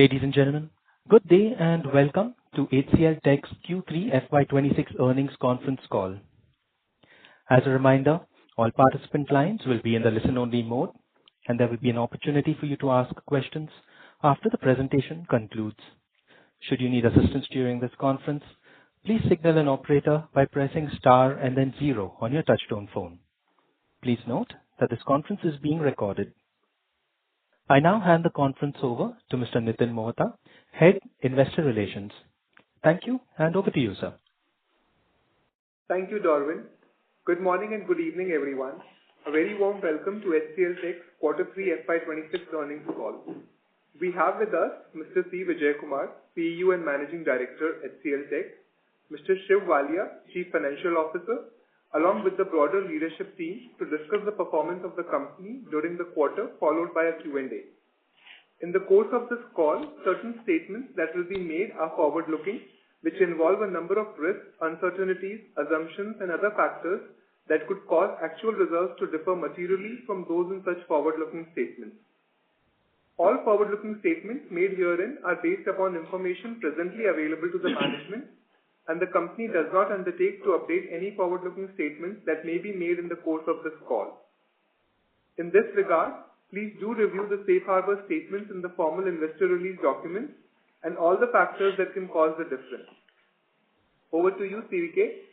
Ladies and gentlemen, good day and welcome to HCL Tech's Q3 FY26 earnings conference call. As a reminder, all participant lines will be in the listen-only mode, and there will be an opportunity for you to ask questions after the presentation concludes. Should you need assistance during this conference, please signal an operator by pressing star and then zero on your touchtone phone. Please note that this conference is being recorded. I now hand the conference over to Mr. Nitin Mohta, Head Investor Relations. Thank you, and over to you, sir. Thank you, Darwin. Good morning and good evening, everyone. A very warm welcome to HCL Tech's Q3 FY26 earnings call. We have with us Mr. C. Vijayakumar, CEO and Managing Director, HCL Tech, Mr. Shiv Walia, Chief Financial Officer, along with the broader leadership team to discuss the performance of the company during the quarter, followed by a Q&A. In the course of this call, certain statements that will be made are forward-looking, which involve a number of risks, uncertainties, assumptions, and other factors that could cause actual results to differ materially from those in such forward-looking statements. All forward-looking statements made herein are based upon information presently available to the management, and the company does not undertake to update any forward-looking statements that may be made in the course of this call. In this regard, please do review the safe harbor statements in the formal investor release documents and all the factors that can cause the difference. Over to you, CVK.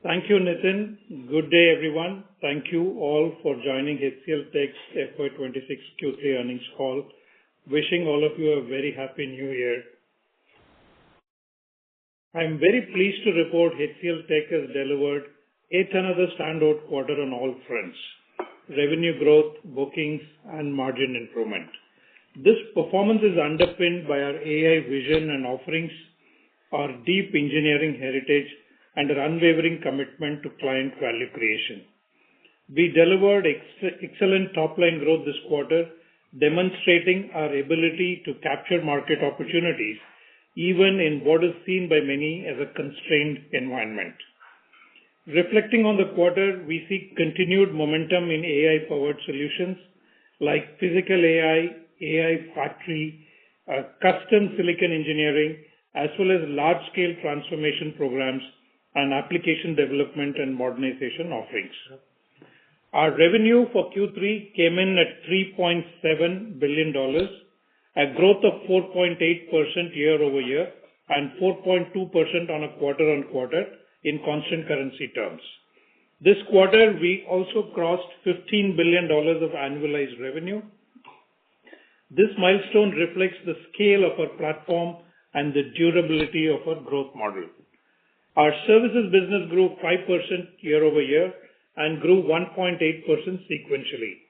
Thank you, Nitin. Good day, everyone. Thank you all for joining HCL Tech's FY26 Q3 earnings call. Wishing all of you a very happy new year. I'm very pleased to report HCL Tech has delivered yet another standout quarter on all fronts: revenue growth, bookings, and margin improvement. This performance is underpinned by our AI vision and offerings, our deep engineering heritage, and our unwavering commitment to client value creation. We delivered excellent top-line growth this quarter, demonstrating our ability to capture market opportunities even in what is seen by many as a constrained environment. Reflecting on the quarter, we see continued momentum in AI-powered solutions like physical AI, AI factory, custom silicon engineering, as well as large-scale transformation programs and application development and modernization offerings. Our revenue for Q3 came in at $3.7 billion, a growth of 4.8% year-over-year and 4.2% on a quarter-on-quarter in constant currency terms. This quarter, we also crossed $15 billion of annualized revenue. This milestone reflects the scale of our platform and the durability of our growth model. Our services business grew 5% year-over-year and grew 1.8% sequentially.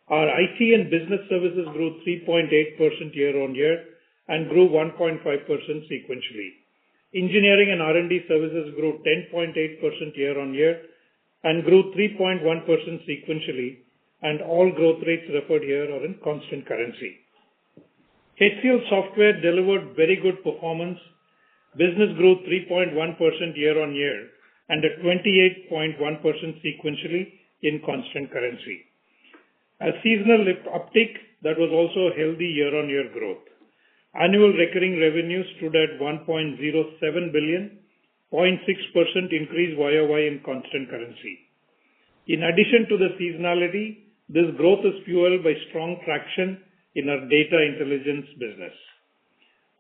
Our IT and business services grew 3.8% year-on-year and grew 1.5% sequentially. Engineering and R&D services grew 10.8% year-on-year and grew 3.1% sequentially, and all growth rates referred here are in constant currency. HCL Software delivered very good performance. Business grew 3.1% year-on-year and at 28.1% sequentially in constant currency. A seasonal uptick that was also a healthy year-on-year growth. Annual recurring revenue stood at $1.07 billion, 0.6% increase YOY in constant currency. In addition to the seasonality, this growth is fueled by strong traction in our data intelligence business.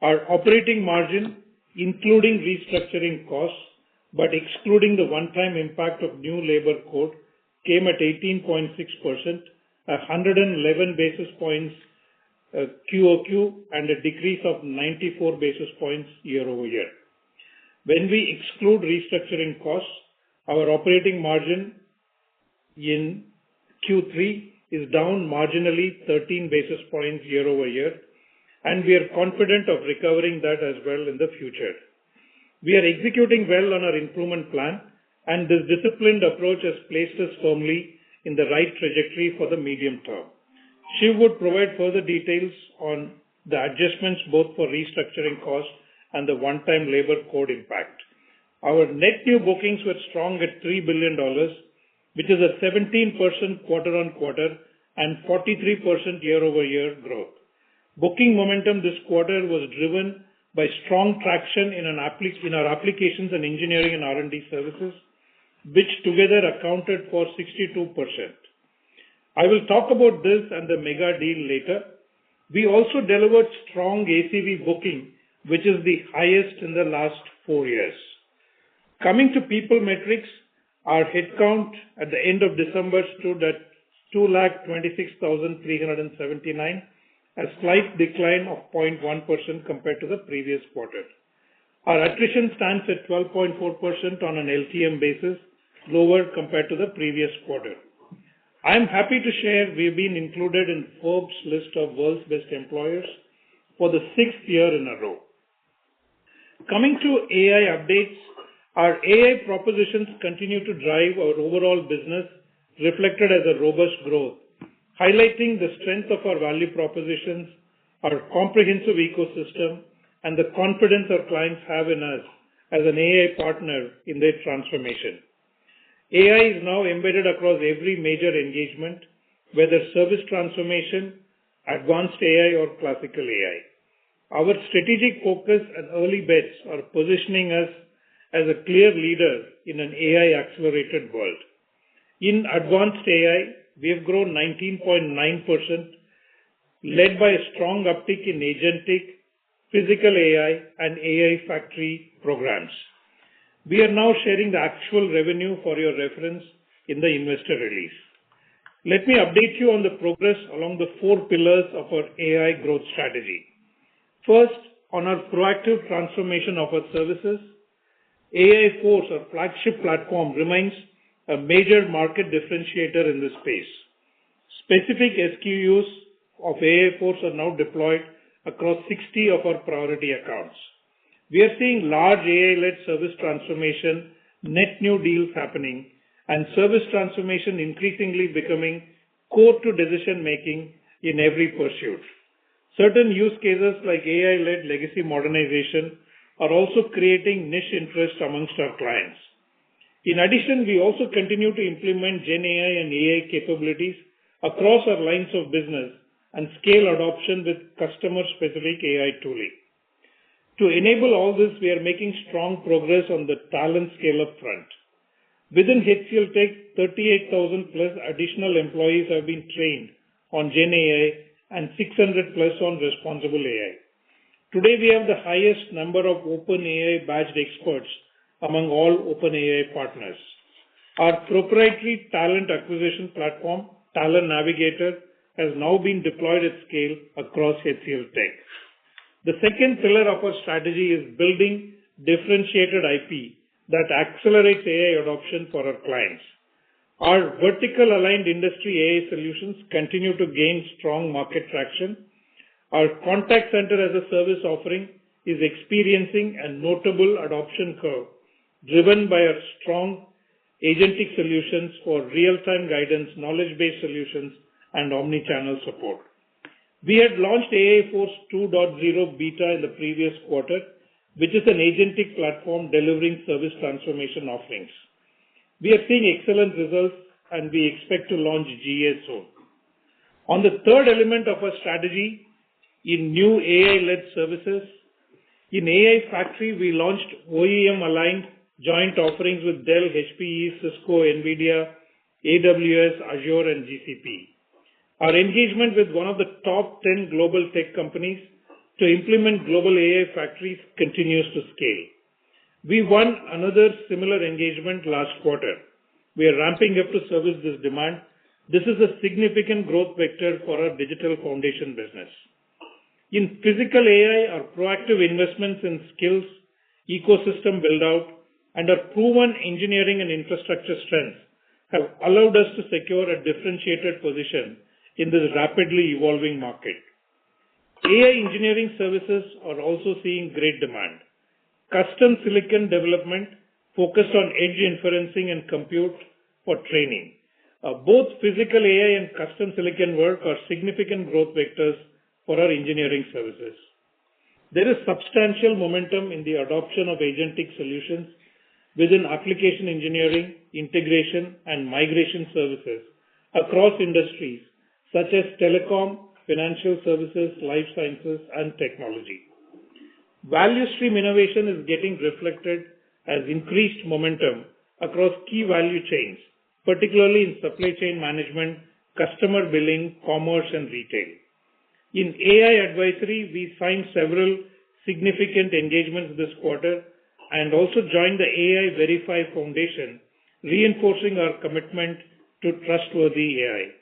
Our operating margin, including restructuring costs, but excluding the one-time impact of new labor code, came at 18.6%, 111 basis points QOQ, and a decrease of 94 basis points year-over-year. When we exclude restructuring costs, our operating margin in Q3 is down marginally 13 basis points year-over-year, and we are confident of recovering that as well in the future. We are executing well on our improvement plan, and this disciplined approach has placed us firmly in the right trajectory for the medium term. Shiv would provide further details on the adjustments both for restructuring costs and the one-time labor code impact. Our net new bookings were strong at $3 billion, which is a 17% quarter-on-quarter and 43% year-over-year growth. Booking momentum this quarter was driven by strong traction in our applications and engineering and R&D services, which together accounted for 62%. I will talk about this and the mega deal later. We also delivered strong ACV booking, which is the highest in the last 4 years. Coming to people metrics, our headcount at the end of December stood at 226,379, a slight decline of 0.1% compared to the previous quarter. Our attrition stands at 12.4% on an LTM basis, lower compared to the previous quarter. I am happy to share we've been included in Forbes list of world's best employers for the 6th year in a row. Coming to AI updates, our AI propositions continue to drive our overall business, reflected as a robust growth, highlighting the strength of our value propositions, our comprehensive ecosystem, and the confidence our clients have in us as an AI partner in their transformation. AI is now embedded across every major engagement, whether service transformation, advanced AI, or classical AI. Our strategic focus and early bets are positioning us as a clear leader in an AI-accelerated world. In advanced AI, we have grown 19.9%, led by a strong uptick in agentic, physical AI, and AI factory programs. We are now sharing the actual revenue for your reference in the investor release. Let me update you on the progress along the 4 pillars of our AI growth strategy. First, on our proactive transformation of our services, AI Force, our flagship platform, remains a major market differentiator in this space. Specific SKUs of AI Force are now deployed across 60 of our priority accounts. We are seeing large AI-led service transformation, net new deals happening, and service transformation increasingly becoming core to decision-making in every pursuit. Certain use cases like AI-led legacy modernization are also creating niche interest amongst our clients. In addition, we also continue to implement Gen AI and AI capabilities across our lines of business and scale adoption with customer-specific AI tooling. To enable all this, we are making strong progress on the talent scale-up front. Within HCL Tech, 38,000 plus additional employees have been trained on Gen AI and 600 plus on responsible AI. Today, we have the highest number of OpenAI badged experts among all OpenAI partners. Our proprietary talent acquisition platform, Talent Navigator, has now been deployed at scale across HCL Tech. The second pillar of our strategy is building differentiated IP that accelerates AI adoption for our clients. Our vertical aligned industry AI solutions continue to gain strong market traction. Our contact center as a service offering is experiencing a notable adoption curve, driven by our strong agentic solutions for real-time guidance, knowledge-based solutions, and omni-channel support. We had launched AI Force 2.0 beta in the previous quarter, which is an agentic platform delivering service transformation offerings. We are seeing excellent results, and we expect to launch GA soon. On the third element of our strategy, in new AI-led services, in AI Factory, we launched OEM-aligned joint offerings with Dell, HPE, Cisco, NVIDIA, AWS, Azure, and GCP. Our engagement with one of the top 10 global tech companies to implement global AI factories continues to scale. We won another similar engagement last quarter. We are ramping up to service this demand. This is a significant growth vector for our digital foundation business. In physical AI, our proactive investments in skills, ecosystem build-out, and our proven engineering and infrastructure strengths have allowed us to secure a differentiated position in this rapidly evolving market. AI engineering services are also seeing great demand. Custom silicon development focused on edge inferencing and compute for training. Both physical AI and custom silicon work are significant growth vectors for our engineering services. There is substantial momentum in the adoption of agentic solutions within application engineering, integration, and migration services across industries such as telecom, financial services, life sciences, and technology. Value stream innovation is getting reflected as increased momentum across key value chains, particularly in supply chain management, customer billing, commerce, and retail. In AI advisory, we signed several significant engagements this quarter and also joined the AI Verify Foundation, reinforcing our commitment to trustworthy AI.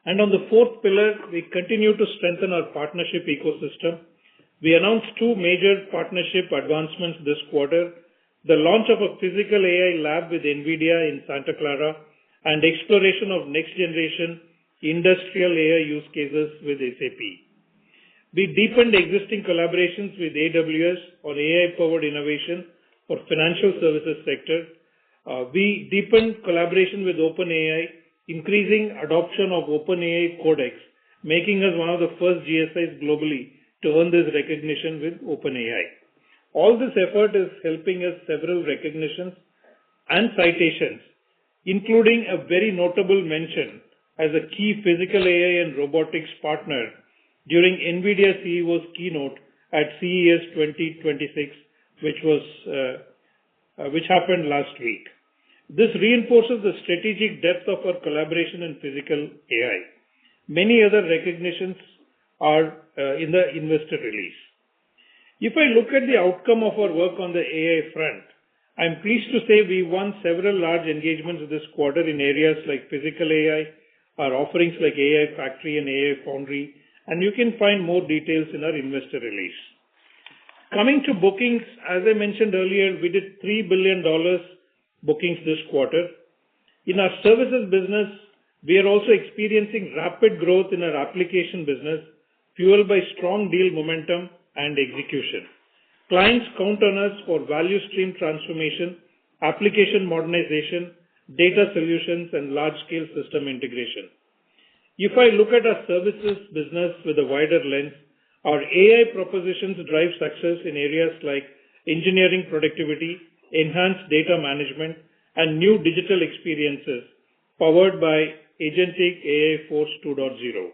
And on the fourth pillar, we continue to strengthen our partnership ecosystem. We announced two major partnership advancements this quarter: the launch of a physical AI lab with NVIDIA in Santa Clara and exploration of next-generation industrial AI use cases with SAP. We deepened existing collaborations with AWS on AI-powered innovation for financial services sector. We deepened collaboration with OpenAI, increasing adoption of OpenAI Codex, making us one of the first GSIs globally to earn this recognition with OpenAI. All this effort is helping us several recognitions and citations, including a very notable mention as a key physical AI and robotics partner during NVIDIA CEO's keynote at CES 2026, which happened last week. This reinforces the strategic depth of our collaboration in physical AI. Many other recognitions are in the investor release. If I look at the outcome of our work on the AI front, I'm pleased to say we won several large engagements this quarter in areas like physical AI, our offerings like AI Factory and AI Foundry, and you can find more details in our investor release. Coming to bookings, as I mentioned earlier, we did $3 billion bookings this quarter. In our services business, we are also experiencing rapid growth in our application business, fueled by strong deal momentum and execution. Clients count on us for value stream transformation, application modernization, data solutions, and large-scale system integration. If I look at our services business with a wider lens, our AI propositions drive success in areas like engineering productivity, enhanced data management, and new digital experiences powered by Agentic AI Force 2.0.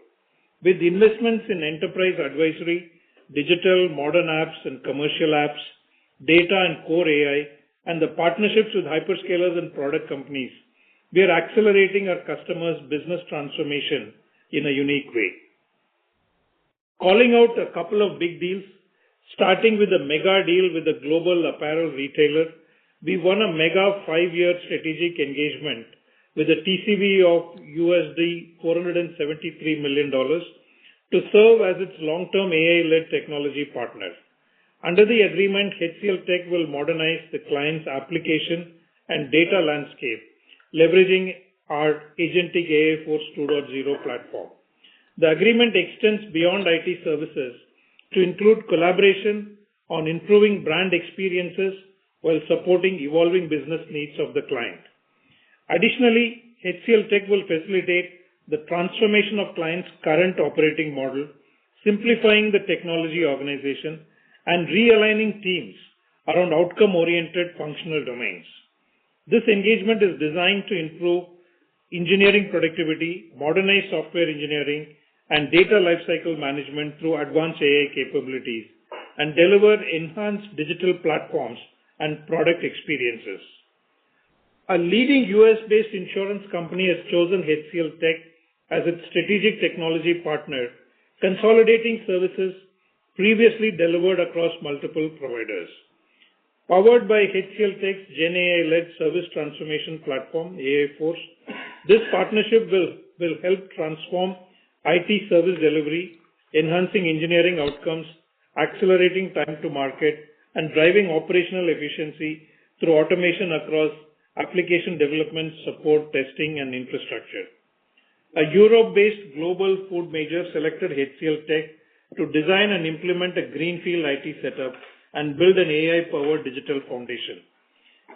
With investments in enterprise advisory, digital, modern apps and commercial apps, data and core AI, and the partnerships with hyperscalers and product companies, we are accelerating our customers' business transformation in a unique way. Calling out a couple of big deals, starting with a mega deal with a global apparel retailer, we won a mega 5-year strategic engagement with a TCV of $473 million to serve as its long-term AI-led technology partner. Under the agreement, HCL Tech will modernize the client's application and data landscape, leveraging our Agentic AI Force 2.0 platform. The agreement extends beyond IT services to include collaboration on improving brand experiences while supporting evolving business needs of the client. Additionally, HCL Tech will facilitate the transformation of clients' current operating model, simplifying the technology organization, and realigning teams around outcome-oriented functional domains. This engagement is designed to improve engineering productivity, modernize software engineering, and data lifecycle management through advanced AI capabilities, and deliver enhanced digital platforms and product experiences. A leading US-based insurance company has chosen HCL Tech as its strategic technology partner, consolidating services previously delivered across multiple providers. Powered by HCL Tech's GenAI-led service transformation platform, AI Force, this partnership will help transform IT service delivery, enhancing engineering outcomes, accelerating time to market, and driving operational efficiency through automation across application development, support, testing, and infrastructure. A Europe-based global food major selected HCL Tech to design and implement a greenfield IT setup and build an AI-powered digital foundation.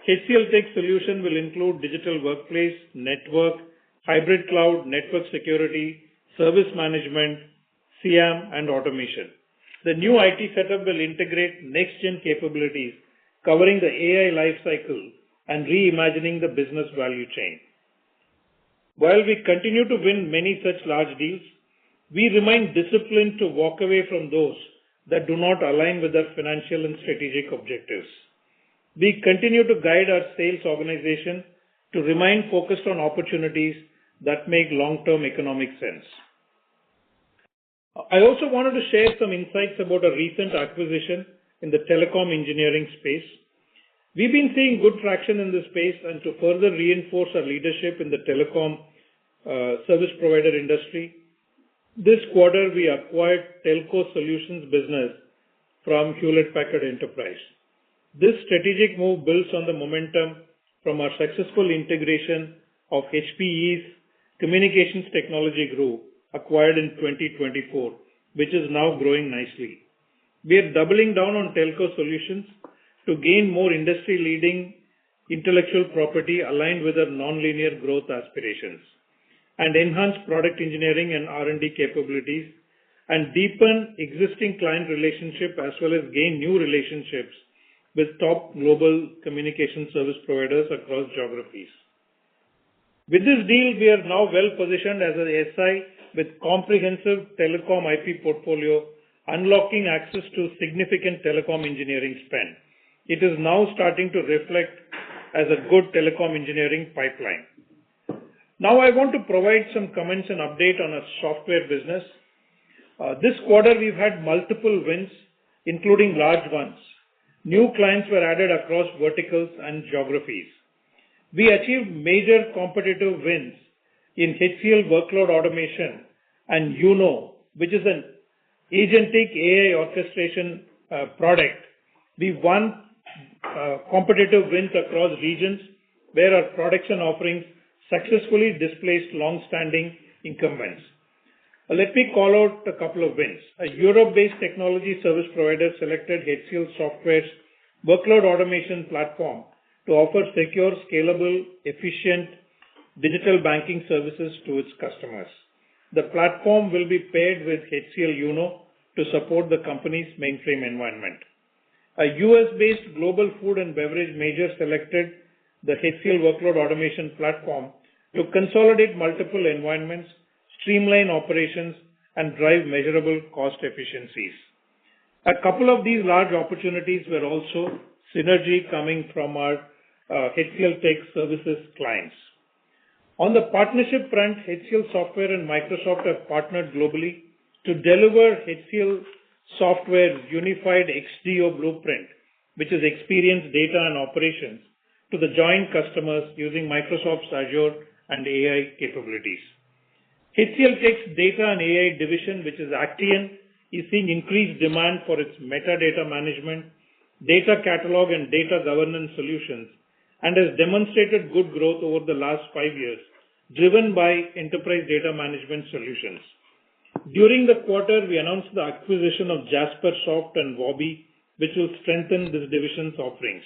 HCL Tech solution will include digital workplace, network, hybrid cloud, network security, service management, CIAM, and automation. The new IT setup will integrate next-gen capabilities covering the AI lifecycle and reimagining the business value chain. While we continue to win many such large deals, we remain disciplined to walk away from those that do not align with our financial and strategic objectives. We continue to guide our sales organization to remain focused on opportunities that make long-term economic sense. I also wanted to share some insights about a recent acquisition in the telecom engineering space. We've been seeing good traction in this space, and to further reinforce our leadership in the telecom service provider industry, this quarter we acquired Telco Solutions business from Hewlett Packard Enterprise. This strategic move builds on the momentum from our successful integration of HPE's Communications Technology Group acquired in 2024, which is now growing nicely. We are doubling down on Telco Solutions to gain more industry-leading intellectual property aligned with our nonlinear growth aspirations, and enhance product engineering and R&D capabilities, and deepen existing client relationship as well as gain new relationships with top global communication service providers across geographies. With this deal, we are now well positioned as an SI with comprehensive telecom IP portfolio, unlocking access to significant telecom engineering spend. It is now starting to reflect as a good telecom engineering pipeline. Now I want to provide some comments and update on our software business. This quarter we've had multiple wins, including large ones. New clients were added across verticals and geographies. We achieved major competitive wins in HCL Workload Automation and which is an agentic AI orchestration product. We won competitive wins across regions where our products and offerings successfully displaced long-standing incumbents. Let me call out a couple of wins. A Europe-based technology service provider selected HCL Software's workload automation platform to offer secure, scalable, efficient digital banking services to its customers. The platform will be paired with HCL to support the company's mainframe environment. A US-based global food and beverage major selected the HCL Workload Automation platform to consolidate multiple environments, streamline operations, and drive measurable cost efficiencies. A couple of these large opportunities were also synergy coming from our HCL Tech Services clients. On the partnership front, HCL Software and Microsoft have partnered globally to deliver HCL Software's unified XDO blueprint, which is experience, data, and operations, to the joint customers using Microsoft's Azure and AI capabilities. HCL Tech's data and AI division, which is Actian, is seeing increased demand for its metadata management, data catalog, and data governance solutions, and has demonstrated good growth over the last 5 years, driven by enterprise data management solutions. During the quarter, we announced the acquisition of Jaspersoft and Wobby, which will strengthen this division's offerings.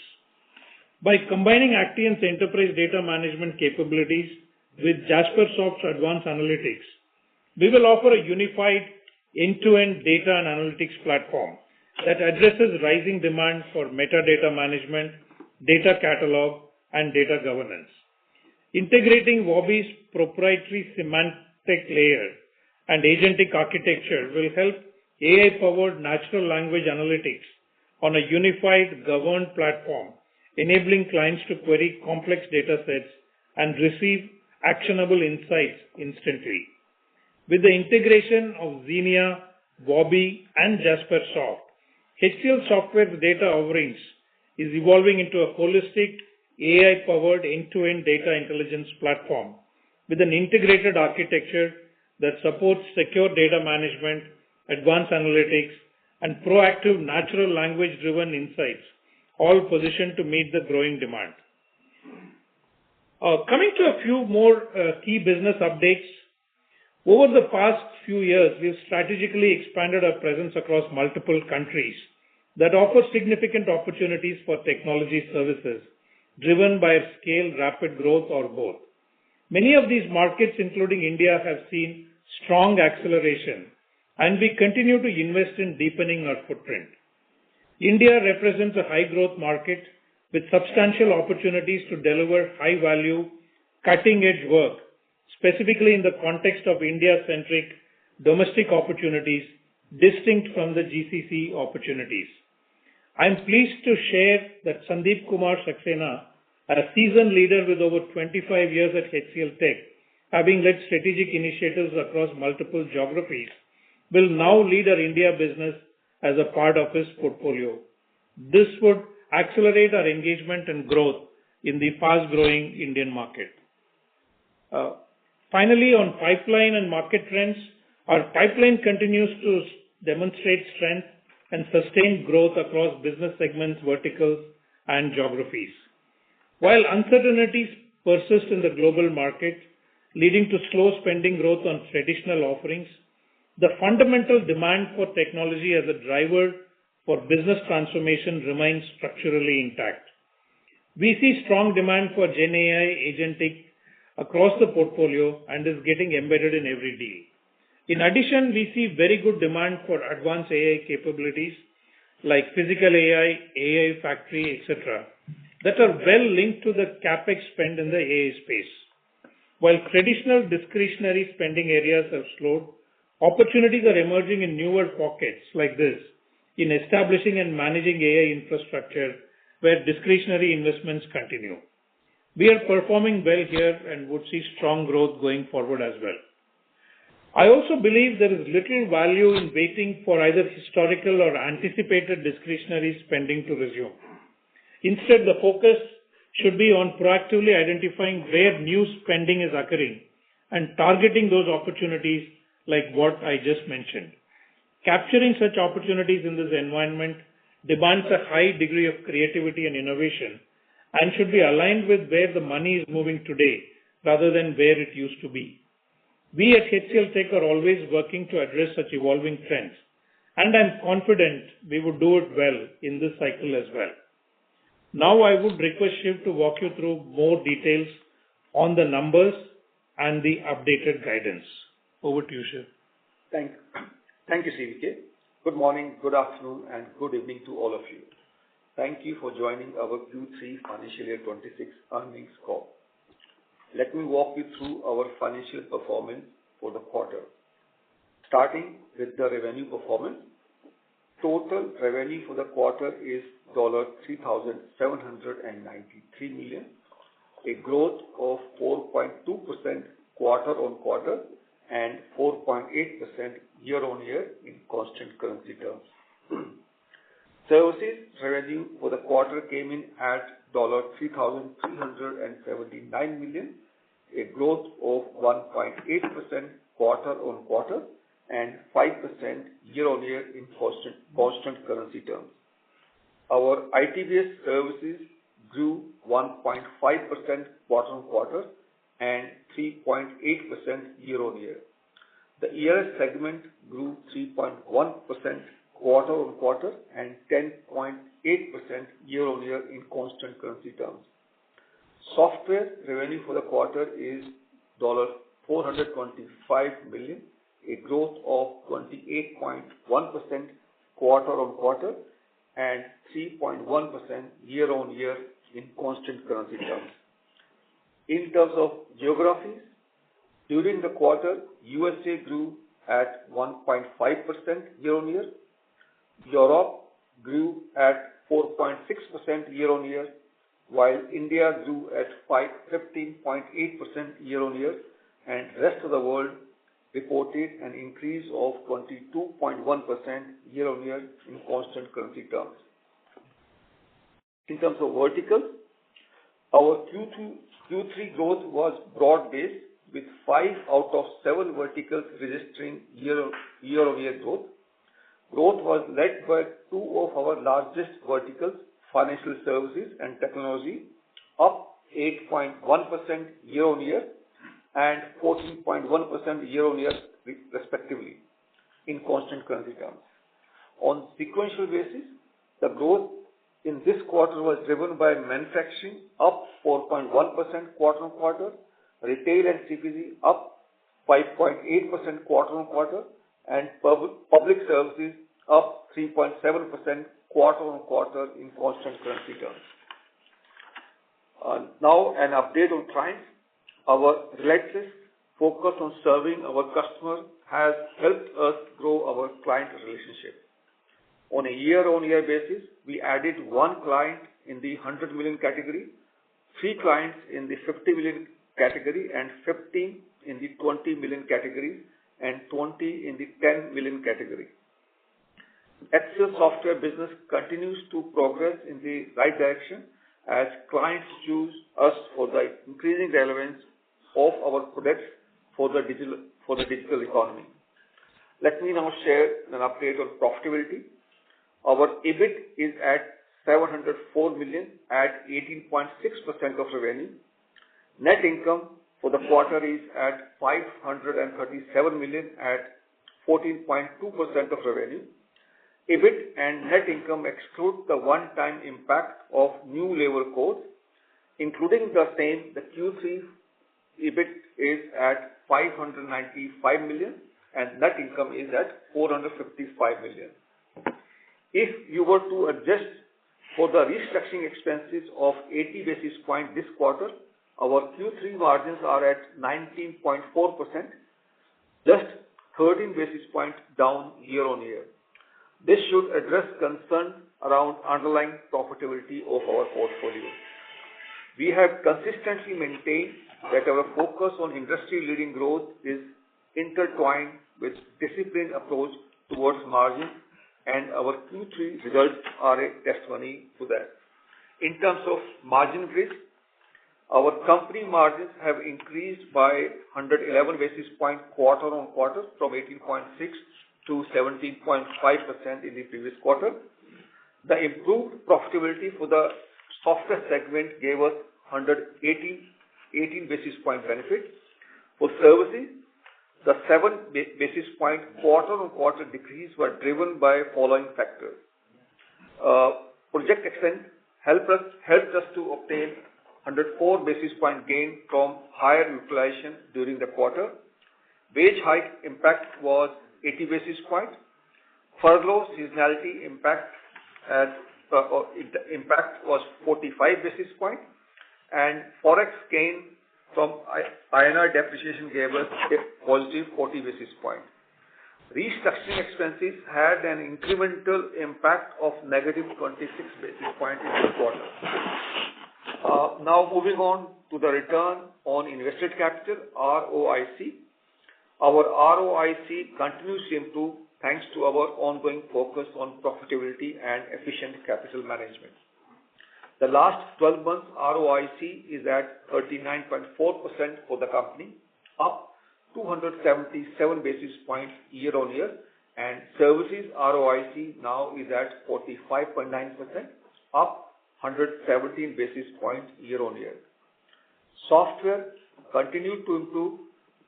By combining Actian's enterprise data management capabilities with Jaspersoft's advanced analytics, we will offer a unified end-to-end data and analytics platform that addresses rising demand for metadata management, data catalog, and data governance. Integrating Wobby's proprietary semantic layer and agentic architecture will help AI-powered natural language analytics on a unified governed platform, enabling clients to query complex data sets and receive actionable insights instantly. With the integration of Xenia, Wobby, and Jaspersoft, HCL Software's data offerings is evolving into a holistic AI-powered end-to-end data intelligence platform with an integrated architecture that supports secure data management, advanced analytics, and proactive natural language-driven insights, all positioned to meet the growing demand. Coming to a few more key business updates. Over the past few years, we've strategically expanded our presence across multiple countries that offer significant opportunities for technology services, driven by scale, rapid growth, or both. Many of these markets, including India, have seen strong acceleration, and we continue to invest in deepening our footprint. India represents a high-growth market with substantial opportunities to deliver high-value, cutting-edge work, specifically in the context of India-centric domestic opportunities distinct from the GCC opportunities. I am pleased to share that Sandeep Kumar Saxena, a seasoned leader with over 25 years at HCL Tech, having led strategic initiatives across multiple geographies, will now lead our India business as a part of his portfolio. This would accelerate our engagement and growth in the fast-growing Indian market. Finally, on pipeline and market trends, our pipeline continues to demonstrate strength and sustained growth across business segments, verticals, and geographies. While uncertainties persist in the global market, leading to slow spending growth on traditional offerings, the fundamental demand for technology as a driver for business transformation remains structurally intact. We see strong demand for Gen AI agentic across the portfolio and is getting embedded in every deal. In addition, we see very good demand for advanced AI capabilities like physical AI, AI factory, etc., that are well linked to the CapEx spend in the AI space. While traditional discretionary spending areas have slowed, opportunities are emerging in newer pockets like this in establishing and managing AI infrastructure where discretionary investments continue. We are performing well here and would see strong growth going forward as well. I also believe there is little value in waiting for either historical or anticipated discretionary spending to resume. Instead, the focus should be on proactively identifying where new spending is occurring and targeting those opportunities like what I just mentioned. Capturing such opportunities in this environment demands a high degree of creativity and innovation and should be aligned with where the money is moving today rather than where it used to be. We at HCL Tech are always working to address such evolving trends, and I'm confident we would do it well in this cycle as well. Now I would request Shiv to walk you through more details on the numbers and the updated guidance. Over to you, Shiv. Thank you, CVK. Good morning, good afternoon, and good evening to all of you. Thank you for joining our Q3 Financial Year 26 earnings call. Let me walk you through our financial performance for the quarter. Starting with the revenue performance, total revenue for the quarter is $3,793 million, a growth of 4.2% quarter-on-quarter and 4.8% year-on-year in constant currency terms. Services revenue for the quarter came in at $3,379 million, a growth of 1.8% quarter-on-quarter and 5% year-on-year in constant currency terms. Our IT-based services grew 1.5% quarter-on-quarter and 3.8% year-on-year. The ERS segment grew 3.1% quarter-on-quarter and 10.8% year-on-year in constant currency terms. Software revenue for the quarter is $425 million, a growth of 28.1% quarter-on-quarter and 3.1% year-on-year in constant currency terms. In terms of geographies, during the quarter, USA grew at 1.5% year-on-year. Europe grew at 4.6% year-on-year, while India grew at 15.8% year-on-year, and rest of the world reported an increase of 22.1% year-on-year in constant currency terms. In terms of verticals, our Q3 growth was broad-based, with 5 out of 7 verticals registering year-on-year growth. Growth was led by 2 of our largest verticals, financial services and technology, up 8.1% year-on-year and 14.1% year-on-year respectively in constant currency terms. On sequential basis, the growth in this quarter was driven by manufacturing up 4.1% quarter-on-quarter, retail and CPG up 5.8% quarter-on-quarter, and public services up 3.7% quarter-on-quarter in constant currency terms. Now an update on clients. Our relentless focus on serving our customers has helped us grow our client relationship. On a year-on-year basis, we added 1 client in the 100 million category, 3 clients in the 50 million category, and 15 in the 20 million category, and 20 in the 10 million category. HCL Software business continues to progress in the right direction as clients choose us for the increasing relevance of our products for the digital economy. Let me now share an update on profitability. Our EBIT is at 704 million at 18.6% of revenue. Net income for the quarter is at 537 million at 14.2% of revenue. EBIT and net income exclude the one-time impact of new labor codes. Including the same, the Q3 EBIT is at 595 million and net income is at 455 million. If you were to adjust for the restructuring expenses of 80 basis points this quarter, our Q3 margins are at 19.4%, just 13 basis points down year on year. This should address concern around underlying profitability of our portfolio. We have consistently maintained that our focus on industry-leading growth is intertwined with disciplined approach towards margin, and our Q3 results are a testimony to that. In terms of margin bridge, our company margins have increased by 111 basis points quarter on quarter from 18.6 to 17.5% in the previous quarter. The improved profitability for the software segment gave us 18 basis point benefit. For services, the 7 basis point quarter on quarter decrease were driven by following factors. Project expense helped us to obtain 104 basis point gain from higher utilization during the quarter. Wage hike impact was 80 basis point. Furlough seasonality impact was 45 basis point, and forex gain from INR depreciation gave us a positive 40 basis point. Restructuring expenses had an incremental impact of negative 26 basis point in this quarter. Now moving on to the return on invested capital, ROIC. Our ROIC continues to improve thanks to our ongoing focus on profitability and efficient capital management. The last 12 months ROIC is at 39.4% for the company, up 277 basis points year on year, and services ROIC now is at 45.9%, up 117 basis points year on year. Software continued to improve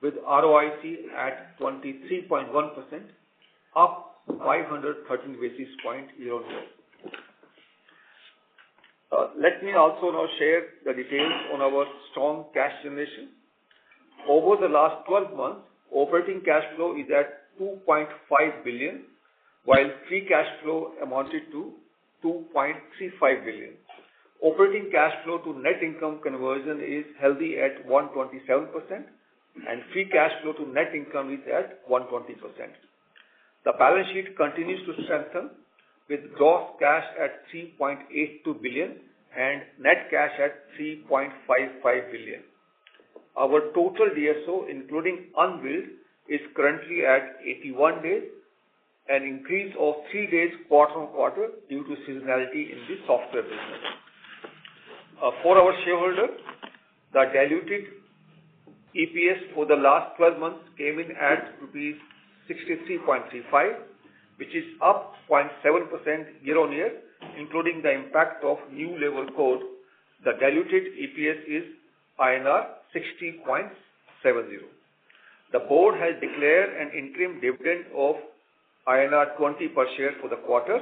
with ROIC at 23.1%, up 513 basis points year on year. Let me also now share the details on our strong cash generation. Over the last 12 months, operating cash flow is at 2.5 billion, while free cash flow amounted to 2.35 billion. Operating cash flow to net income conversion is healthy at 127%, and free cash flow to net income is at 120%. The balance sheet continues to strengthen with gross cash at 3.82 billion and net cash at 3.55 billion. Our total DSO, including unbilled, is currently at 81 days, an increase of 3 days quarter on quarter due to seasonality in the software business. For our shareholder, the diluted EPS for the last 12 months came in at rupees 63.35, which is up 0.7% year on year, including the impact of new labor code. The diluted EPS is INR 60.70. The board has declared an interim dividend of INR 20 per share for the quarter,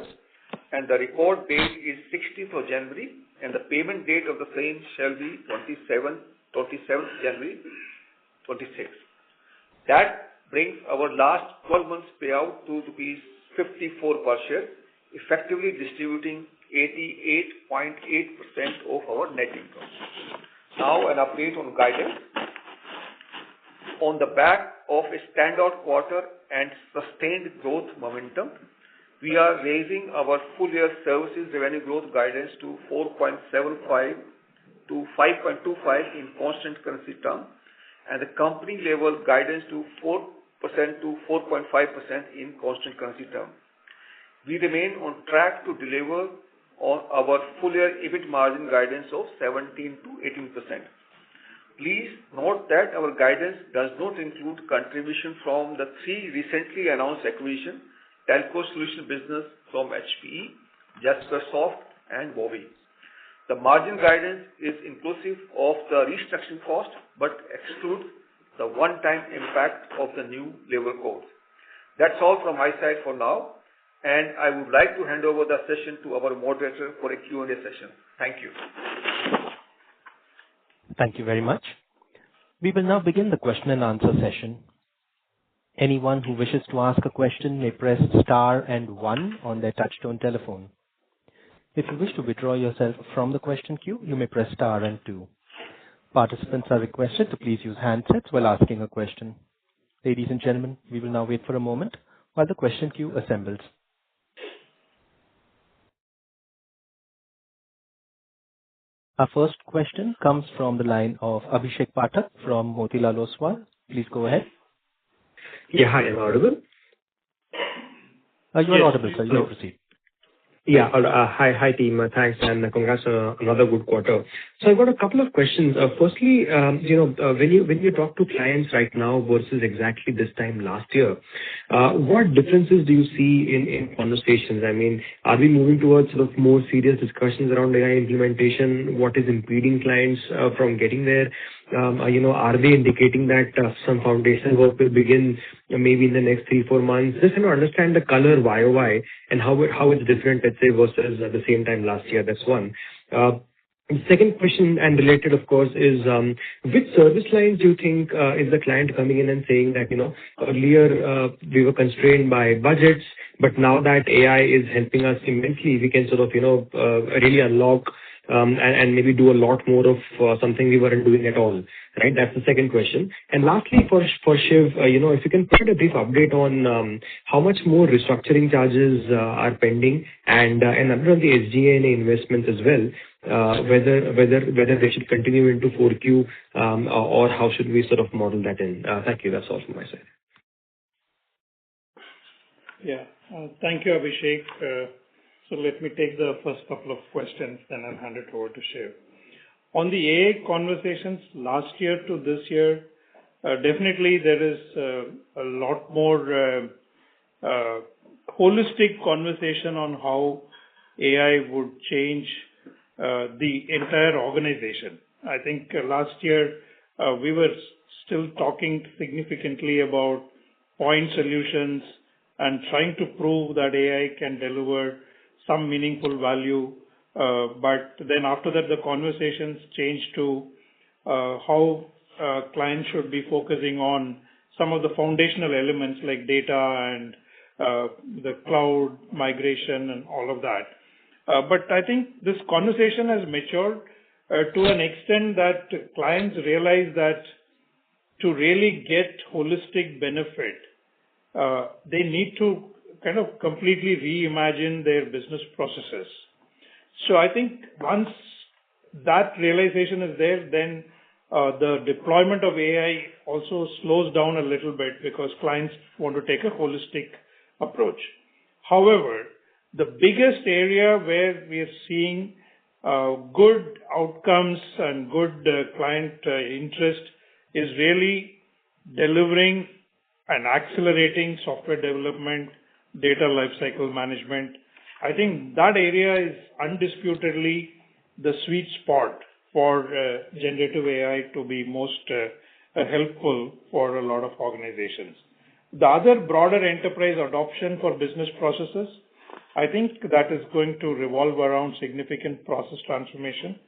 and the record date is 16th of January, and the payment date of the same shall be 27th January 26. That brings our last 12 months payout to rupees 54 per share, effectively distributing 88.8% of our net income. Now an update on guidance. On the back of a standout quarter and sustained growth momentum, we are raising our full-year services revenue growth guidance to 4.75 to 5.25 in constant currency terms, and the company-level guidance to 4% to 4.5% in constant currency terms. We remain on track to deliver on our full-year EBIT margin guidance of 17 to 18%. Please note that our guidance does not include contribution from the three recently announced acquisitions, Telco Solution business from HPE, Jaspersoft, and Bowie. The margin guidance is inclusive of the restructuring cost, but excludes the one-time impact of the new labor codes. That's all from my side for now, and I would like to hand over the session to our moderator for a Q&A session. Thank you. Thank you very much. We will now begin the question and answer session. Anyone who wishes to ask a question may press star and 1 on their touchtone telephone. If you wish to withdraw yourself from the question queue, you may press star and 2. Participants are requested to please use handsets while asking a question. Ladies and gentlemen, we will now wait for a moment while the question queue assembles. Our first question comes from the line of Abhishek Pathak from Motilal Oswal. Please go ahead. Yeah, hi, am I audible? You are audible, sir. You may proceed. Yeah. Hi, team. Thanks, and congrats on another good quarter. So I've got a couple of questions. Firstly, when you talk to clients right now versus exactly this time last year, what differences do you see in conversations? I mean, are we moving towards sort of more serious discussions around AI implementation? What is impeding clients from getting there? Are they indicating that some foundational work will begin maybe in the next 3-4 months? Just to understand the color YOY and how it's different, let's say, versus at the same time last year. That's one. Second question, and related, of course, is which service lines do you think is the client coming in and saying that, earlier we were constrained by budgets, but now that AI is helping us immensely, we can sort of, really unlock and maybe do a lot more of something we weren't doing at all, right? That's the second question. And lastly, for Shiv, if you can provide a brief update on how much more restructuring charges are pending, and under the SG&A investments as well, whether they should continue into 4Q or how should we sort of model that in? Thank you. That's all from my side. Yeah. Thank you, Abhishek. So let me take the first couple of questions, then I'll hand it over to Shiv. On the AI conversations last year to this year, definitely there is a lot more holistic conversation on how AI would change the entire organization. I think last year we were still talking significantly about point solutions and trying to prove that AI can deliver some meaningful value. But then after that, the conversations changed to how clients should be focusing on some of the foundational elements like data and the cloud migration and all of that. But I think this conversation has matured to an extent that clients realize that to really get holistic benefit, they need to kind of completely reimagine their business processes. So I think once that realization is there, then the deployment of AI also slows down a little bit because clients want to take a holistic approach. However, the biggest area where we are seeing good outcomes and good client interest is really delivering and accelerating software development, data lifecycle management. I think that area is undisputedly the sweet spot for generative AI to be most helpful for a lot of organizations. The other broader enterprise adoption for business processes, I think that is going to revolve around significant process transformation.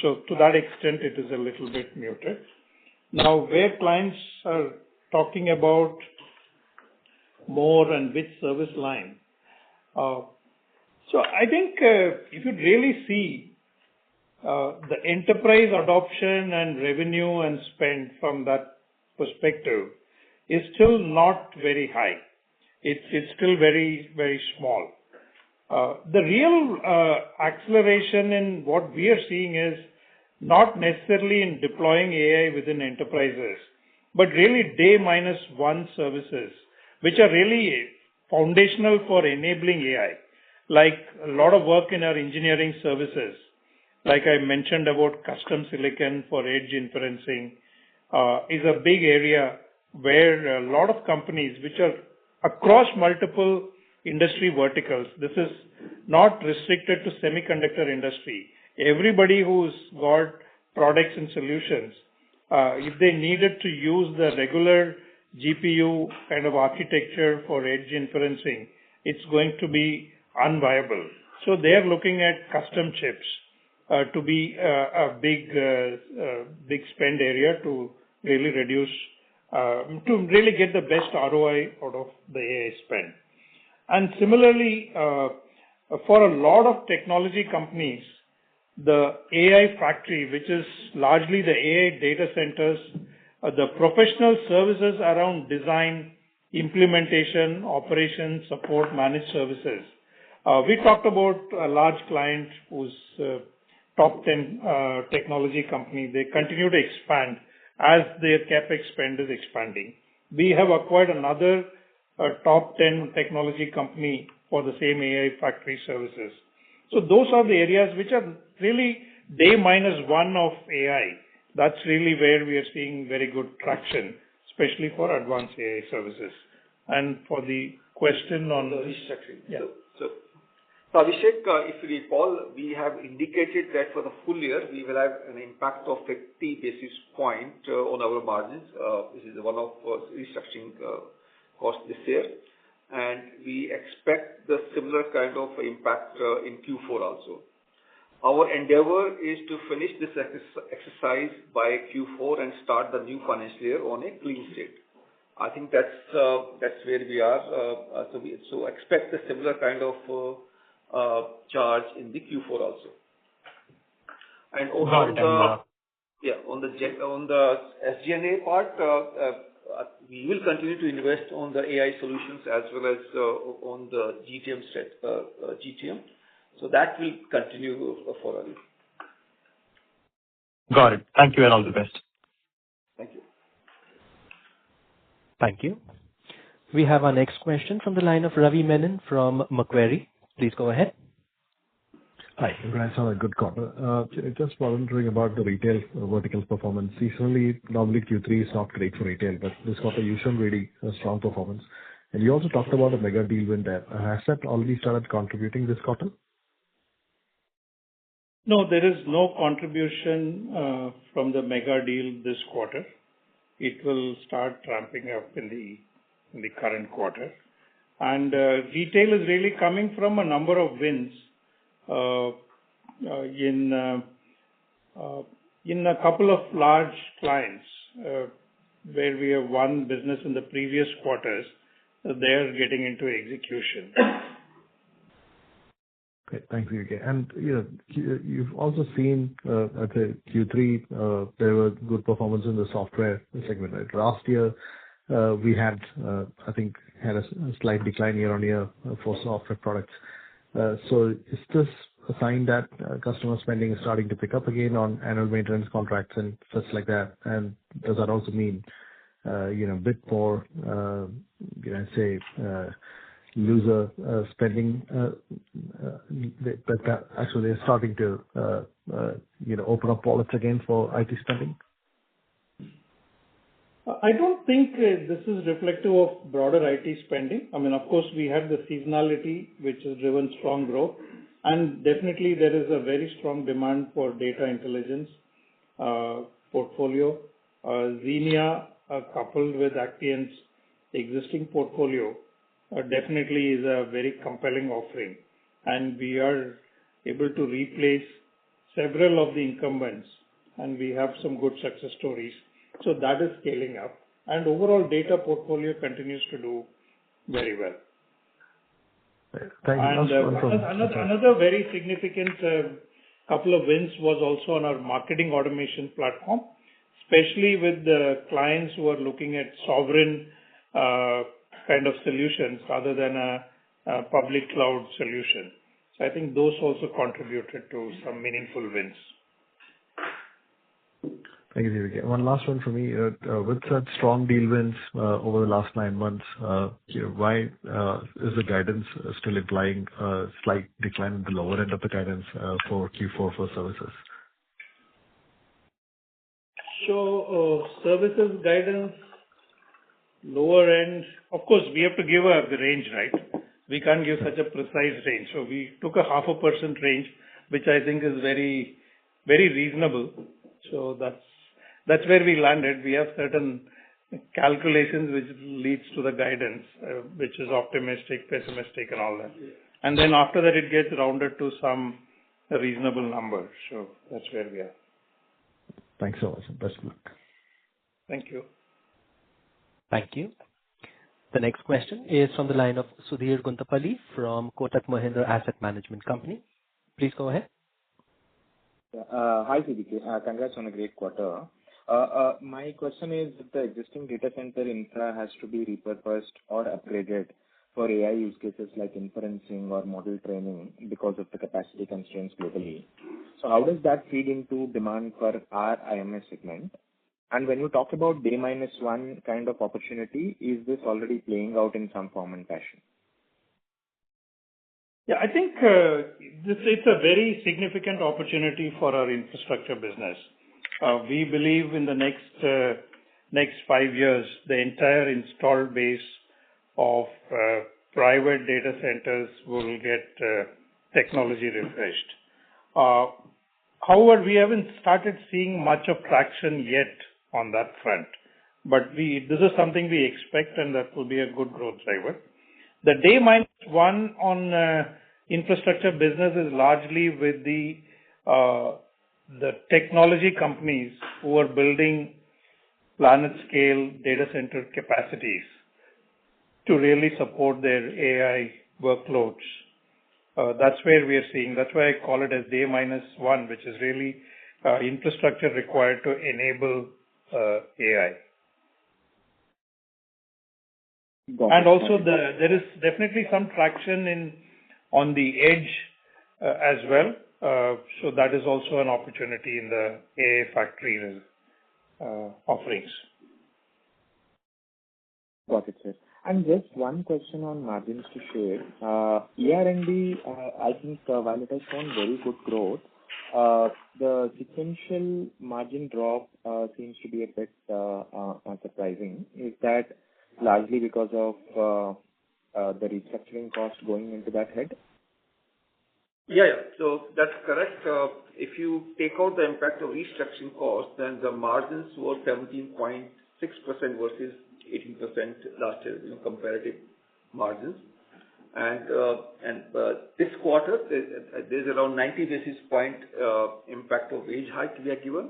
So to that extent, it is a little bit muted. Now, where clients are talking about more and which service line. So I think if you really see the enterprise adoption and revenue and spend from that perspective is still not very high. It's still very, very small. The real acceleration in what we are seeing is not necessarily in deploying AI within enterprises, but really day minus one services, which are really foundational for enabling AI, like a lot of work in our engineering services. Like I mentioned about custom silicon for edge inferencing, is a big area where a lot of companies, which are across multiple industry verticals, this is not restricted to semiconductor industry. Everybody who's got products and solutions, if they needed to use the regular GPU kind of architecture for edge inferencing, it's going to be unviable. So they're looking at custom chips to be a big spend area to really reduce, to really get the best ROI out of the AI spend. And similarly, for a lot of technology companies, the AI factory, which is largely the AI data centers, the professional services around design, implementation, operations, support, managed services. We talked about a large client who's top 10 technology company. They continue to expand as their CapEx spend is expanding. We have acquired another top 10 technology company for the same AI factory services. So those are the areas which are really day minus one of AI. That's really where we are seeing very good traction, especially for advanced AI services. And for the question on the restructuring. Yeah. So Abhishek, if you recall, we have indicated that for the full year, we will have an impact of 50 basis point on our margins. This is one of restructuring cost this year. And we expect the similar kind of impact in Q4 also. Our endeavor is to finish this exercise by Q4 and start the new financial year on a clean state. I think that's where we are. So expect a similar kind of charge in the Q4 also. And on the SG&A part, we will continue to invest on the AI solutions as well as on the GTM. So that will continue for us. Got it. Thank you and all the best. Thank you. Thank you. We have our next question from the line of Ravi Menon from Macquarie. Please go ahead. Hi, congrats on a good quarter. Just wondering about the retail vertical's performance. Seasonally, normally Q3 is not great for retail, but this quarter you showed really a strong performance. And you also talked about a mega deal win there. Has that already started contributing this quarter? No, there is no contribution from the mega deal this quarter. It will start ramping up in the current quarter. And retail is really coming from a number of wins in a couple of large clients where we have won business in the previous quarters. They are getting into execution. Okay, thanks, VK. And you've also seen at the Q3 there were good performance in the software segment. Right? Last year we had I think had a slight decline year on year for software products. So is this a sign that customer spending is starting to pick up again on annual maintenance contracts and such like that? And does that also mean a bit more user spending? That actually they're starting to open up wallets again for IT spending? I don't think this is reflective of broader IT spending. I mean, of course, we have the seasonality, which has driven strong growth. And definitely there is a very strong demand for data intelligence portfolio. Xenia, coupled with Actian's existing portfolio, definitely is a very compelling offering. And we are able to replace several of the incumbents. And we have some good success stories. So that is scaling up. And overall data portfolio continues to do very well. Thank you. And another very significant couple of wins was also on our marketing automation platform, especially with the clients who are looking at sovereign kind of solutions rather than a public cloud solution. So I think those also contributed to some meaningful wins. Thank you, CVK. One last one for me. With such strong deal wins over the last 9 months, why is the guidance still implying a slight decline in the lower end of the guidance for Q4 for services? So, services guidance, lower end, of course, we have to give the range, right? We can't give such a precise range. So we took a 0.5% range, which I think is very, very reasonable. So that's where we landed. We have certain calculations which leads to the guidance, which is optimistic, pessimistic, and all that. And then after that, it gets rounded to some reasonable number. So that's where we are. Thanks so much. Best of luck. Thank you. Thank you. The next question is from the line of Sudhir Guntapalli from Kotak Mahindra Asset Management Company. Please go ahead. Hi, CVK. Congrats on a great quarter. My question is, if the existing data center infra has to be repurposed or upgraded for AI use cases like inferencing or model training because of the capacity constraints globally, so how does that feed into demand for our IMS segment? And when you talk about day minus one kind of opportunity, is this already playing out in some form and fashion? Yeah, I think it's a very significant opportunity for our infrastructure business. We believe in the next 5 years, the entire installed base of private data centers will get technology refreshed. However, we haven't started seeing much of traction yet on that front. But this is something we expect, and that will be a good growth driver. The day minus one on infrastructure business is largely with the technology companies who are building planet-scale data center capacities to really support their AI workloads. That's where we are seeing. That's why I call it as day minus one, which is really infrastructure required to enable AI. And also, there is definitely some traction on the edge as well. So that is also an opportunity in the AI factory offerings. Got it, sir. And just one question on margins to share. ER&D, I think while it has shown very good growth, the sequential margin drop seems to be a bit surprising. Is that largely because of the restructuring cost going into that head? Yeah. So that's correct. If you take out the impact of restructuring costs, then the margins were 17.6% versus 18% last year, comparative margins. And this quarter, there's around 90 basis point impact of wage hike we are given,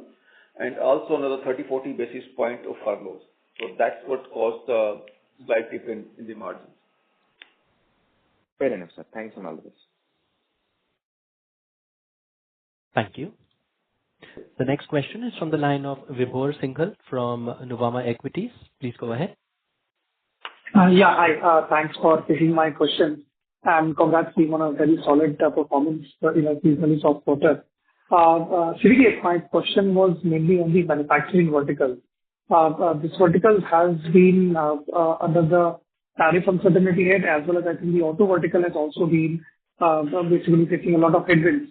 and also another 30-40 basis point of furloughs. So that's what caused the slight dip in the margins. Fair enough, sir. Thanks on all of this. Thank you. The next question is from the line of Vibhor Singhal from Nuvama Equities. Please go ahead. Hi. Thanks for taking my question. And congrats team on a very solid performance in a seasonally soft quarter. CVK, my question was mainly on the manufacturing vertical. This vertical has been under the tariff uncertainty hit, as well as I think the auto vertical has also been basically facing a lot of headwinds,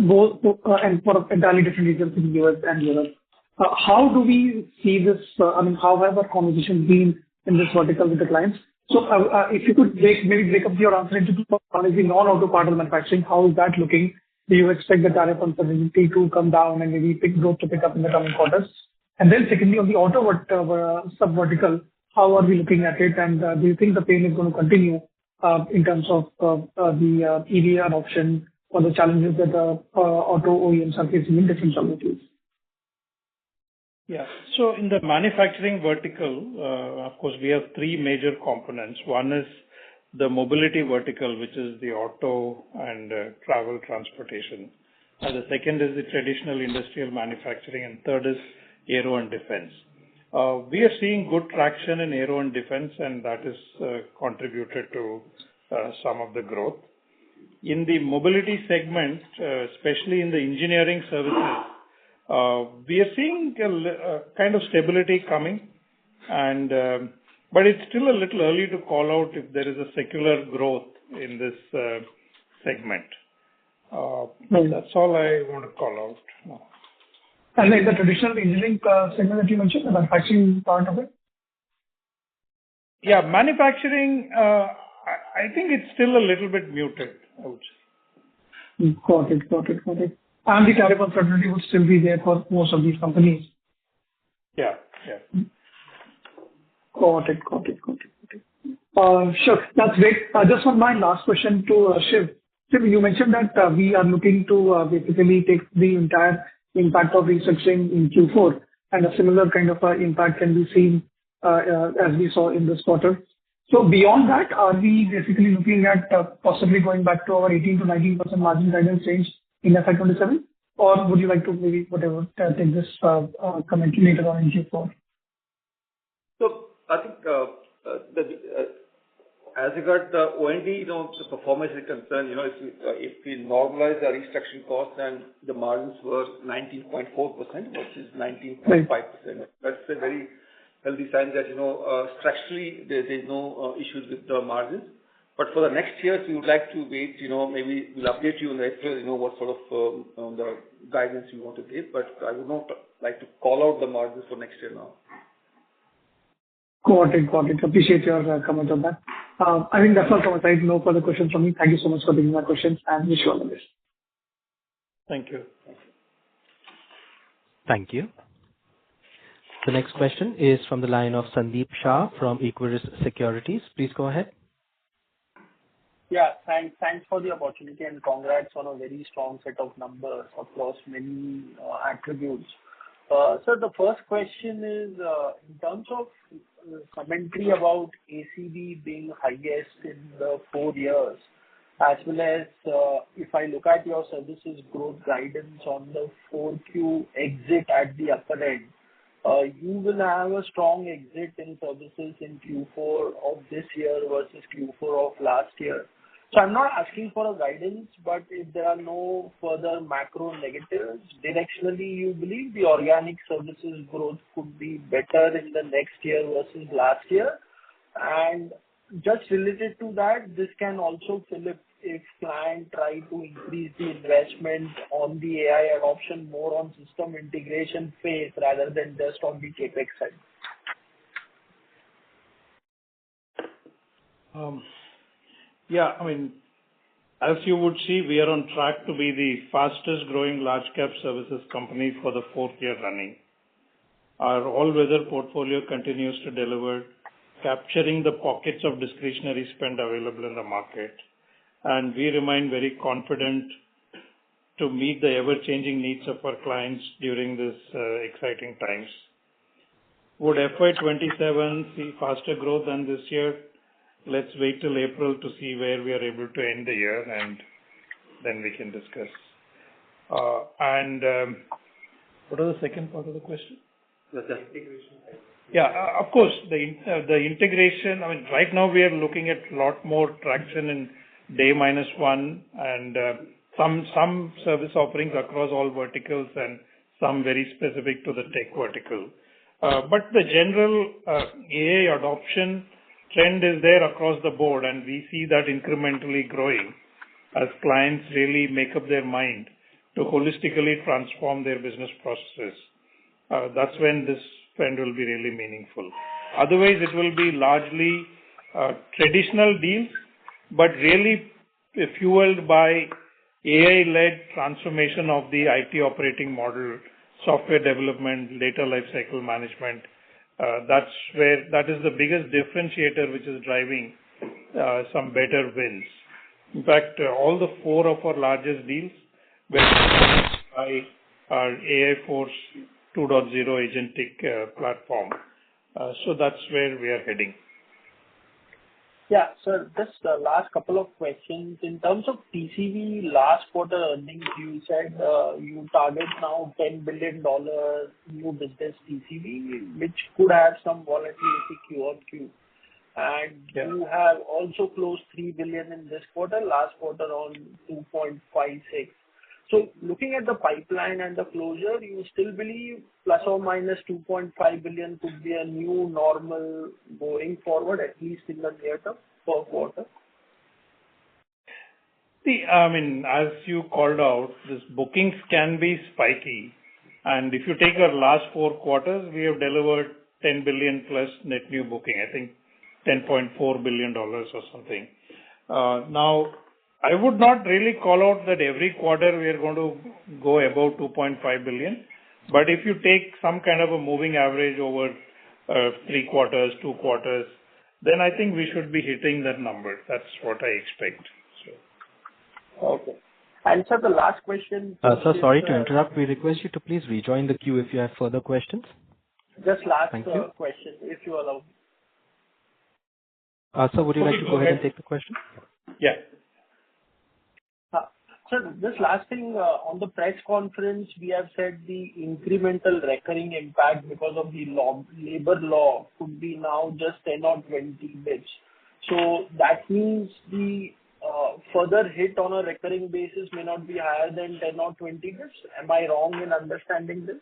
both and for entirely different regions in the US and Europe. How do we see this? How have our conversations been in this vertical with the clients? So if you could maybe break up your answer into two parts. One is the non-auto part of manufacturing. How is that looking? Do you expect the tariff uncertainty to come down and maybe growth to pick up in the coming quarters? And then secondly, on the auto sub-vertical, how are we looking at it? And do you think the pain is going to continue in terms of the EV adoption or the challenges that the auto OEMs are facing in different geographies? Yeah. So in the manufacturing vertical, of course, we have three major components. One is the mobility vertical, which is the auto and travel transportation. And the second is the traditional industrial manufacturing. And third is aero and defense. We are seeing good traction in aero and defense, and that has contributed to some of the growth. In the mobility segment, especially in the engineering services, we are seeing a kind of stability coming, and but it's still a little early to call out if there is a secular growth in this segment. That's all I want to call out. And like the traditional engineering segment that you mentioned, the manufacturing part of it? Yeah, manufacturing, I think it's still a little bit muted, I would say. Got it. And the tariff uncertainty would still be there for most of these companies. Yeah. Got it. Sure, that's great. Just one my last question to Shiv. Shiv, you mentioned that we are looking to basically take the entire impact of restructuring in Q4, and a similar kind of impact can be seen as we saw in this quarter. So beyond that, are we basically looking at possibly going back to our 18 to 19% margin guidance range in FY27? Or would you like to maybe take this commentary later on in Q4? So I think as regards the O&D, the performance is concerned, if we normalize the restructuring costs, then the margins were 19.4% versus 19.5%. That's a very healthy sign that, structurally there's no issues with the margins. But for the next years, we would like to wait, maybe we'll update you in April, what sort of the guidance we want to give, but I would not like to call out the margins for next year now. Got it. Appreciate your comment on that. I think that's all from my side. No further questions from me. Thank you so much for taking my questions, and wish you all the best. Thank you. Thank you. The next question is from the line of Sandeep Shah from Equirus Securities. Please go ahead. Yeah, thanks for the opportunity, and congrats on a very strong set of numbers across many attributes. So the first question is, in terms of commentary about ACV being highest in the 4 years, as well as if I look at your services growth guidance on the 4Q exit at the upper end, you will have a strong exit in services in Q4 of this year versus Q4 of last year. So I'm not asking for a guidance, but if there are no further macro negatives, directionally you believe the organic services growth could be better in the next year versus last year. And just related to that, this can also fill if clients try to increase the investment on the AI adoption more on system integration phase rather than just on the CapEx side. Yeah, I mean, as you would see, we are on track to be the fastest growing large cap services company for the 4th year running. Our all-weather portfolio continues to deliver, capturing the pockets of discretionary spend available in the market. And we remain very confident to meet the ever-changing needs of our clients during these exciting times. Would FY27 see faster growth than this year? Let's wait till April to see where we are able to end the year, and then we can discuss. What was the second part of the question? The integration. Yeah, of course, the integration. I mean, right now we are looking at a lot more traction in day -1 and some service offerings across all verticals and some very specific to the tech vertical. But the general AI adoption trend is there across the board, and we see that incrementally growing as clients really make up their mind to holistically transform their business processes. That's when this trend will be really meaningful. Otherwise, it will be largely traditional deals, but really fueled by AI-led transformation of the IT operating model, software development, data lifecycle management. That is the biggest differentiator which is driving some better wins. In fact, all the 4 of our largest deals were by our AI Force 2.0 agentic platform. So that's where we are heading. Yeah, sir, just last couple of questions. In terms of TCV, last quarter earnings, you said you target now $10 billion new business TCV, which could have some volatility Q-on-Q. And you have also closed $3 billion in this quarter, last quarter on 2.56. So looking at the pipeline and the closure, you still believe plus or minus 2.5 billion could be a new normal going forward, at least in the near term per quarter? See, I mean, as you called out, this bookings can be spiky. And if you take our last 4 quarters, we have delivered 10 billion plus net new booking, I think $10.4 billion or something. Now, I would not really call out that every quarter we are going to go above 2.5 billion. But if you take some kind of a moving average over 3 quarters, 2 quarters, then I think we should be hitting that number. That's what I expect. So. Okay. And sir, the last question. Sir, sorry to interrupt. We request you to please rejoin the queue if you have further questions. Just last question, if you allow. Sir, would you like to go ahead and take the question? Yeah. Sir, this last thing, on the press conference, we have said the incremental recurring impact because of the labor law could be now just 10 or 20 bits. So that means the further hit on a recurring basis may not be higher than 10 or 20 bits. Am I wrong in understanding this?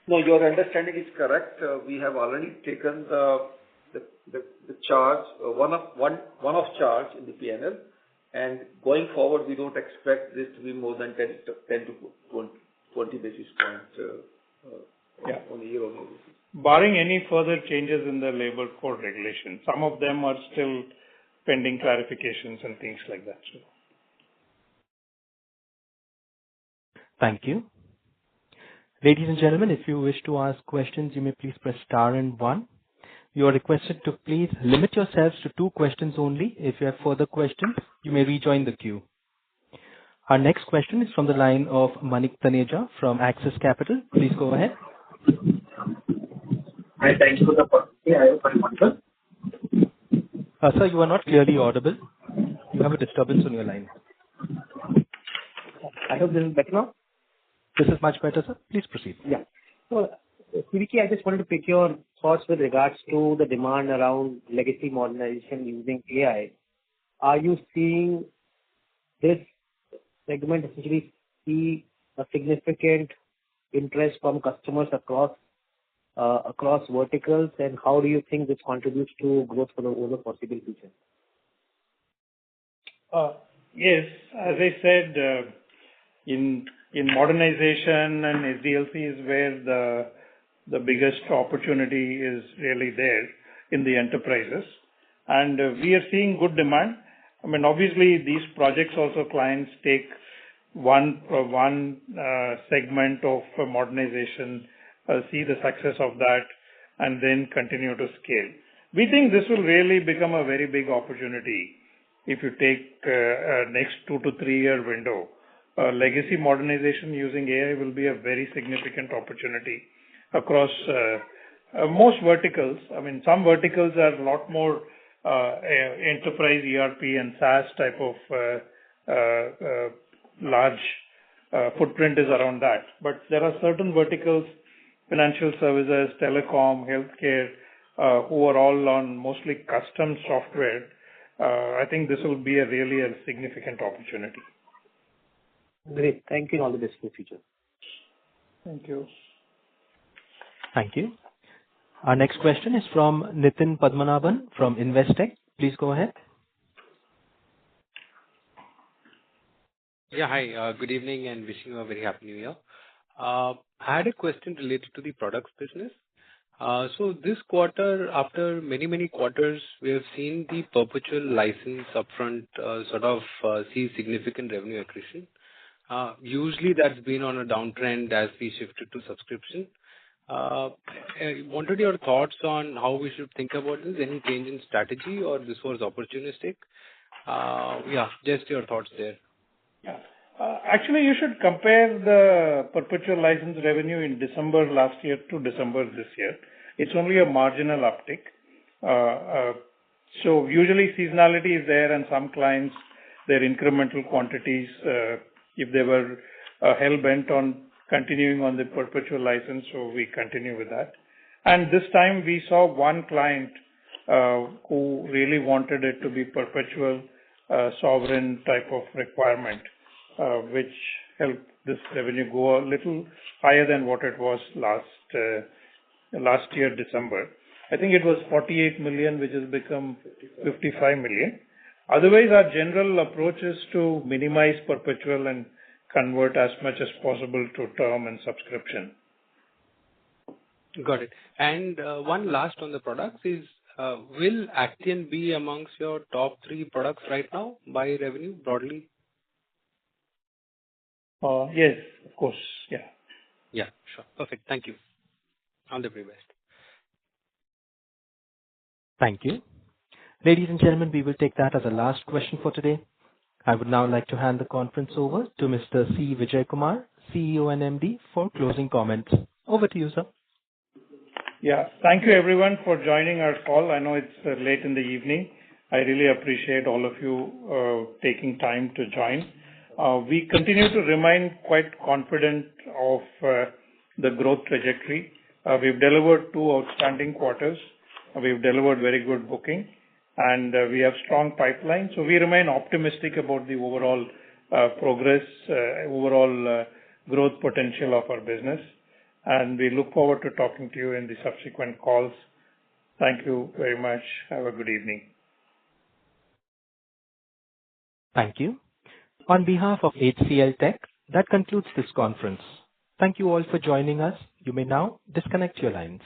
No, your understanding is correct. We have already taken the charge, one-off charge in the P&L. And going forward, we don't expect this to be more than 10 to 20 basis points on a year-on-year basis. Barring any further changes in the labor code regulations, some of them are still pending clarifications and things like that. So. Thank you. Ladies and gentlemen, if you wish to ask questions, you may please press star and 1. You are requested to please limit yourselves to 2 questions only. If you have further questions, you may rejoin the queue. Our next question is from the line of Manik Taneja from Axis Capital. Please go ahead. Hi, thanks for the opportunity. I have one question. Sir, you are not clearly audible. You have a disturbance on your line. I hope this is better now. This is much better, sir. Please proceed. Yeah. So, CVK, I just wanted to pick your thoughts with regards to the demand around legacy modernization using AI. Are you seeing this segment essentially see a significant interest from customers across verticals, and how do you think this contributes to growth for the foreseeable future? Yes, as I said, in modernization and SDLC is where the biggest opportunity is really there in the enterprises. And we are seeing good demand. I mean, obviously, these projects also clients take one segment of modernization, see the success of that, and then continue to scale. We think this will really become a very big opportunity if you take next 2 to 3 year window. Legacy modernization using AI will be a very significant opportunity across most verticals. I mean, some verticals are a lot more enterprise ERP and SaaS type of large footprint is around that. But there are certain verticals, financial services, telecom, healthcare, who are all on mostly custom software. I think this will be really a significant opportunity. Great. Thank you. All the best for the future. Thank you. Thank you. Our next question is from Nitin Padmanabhan from Investec. Please go ahead. Yeah, hi. Good evening and wishing you a very happy new year. I had a question related to the products business. So this quarter, after many quarters, we have seen the perpetual license upfront sort of see significant revenue accretion. Usually that's been on a downtrend as we shifted to subscription. I wanted your thoughts on how we should think about this. Any change in strategy or this was opportunistic? Just your thoughts there. Yeah. Actually, you should compare the perpetual license revenue in December last year to December this year. It's only a marginal uptick. So usually seasonality is there, and some clients, their incremental quantities, if they were hell-bent on continuing on the perpetual license, so we continue with that. And this time we saw one client who really wanted it to be perpetual sovereign type of requirement, which helped this revenue go a little higher than what it was last year, December. I think it was 48 million, which has become 55 million. Otherwise, our general approach is to minimize perpetual and convert as much as possible to term and subscription. Got it. And one last on the products is, will Actian be amongst your top 3 products right now by revenue broadly? Yes, of course. Yeah. Yeah, sure. Perfect. Thank you. All the very best. Thank you. Ladies and gentlemen, we will take that as a last question for today. I would now like to hand the conference over to Mr. C. Vijayakumar, CEO and MD, for closing comments. Over to you, sir. Yeah. Thank you, everyone, for joining our call. I know it's late in the evening. I really appreciate all of you taking time to join. We continue to remain quite confident of the growth trajectory. We've delivered 2 outstanding quarters. We've delivered very good booking, and we have strong pipeline. So we remain optimistic about the overall progress, overall growth potential of our business. And we look forward to talking to you in the subsequent calls. Thank you very much. Have a good evening. Thank you. On behalf of HCL Tech, that concludes this conference. Thank you all for joining us. You may now disconnect your lines.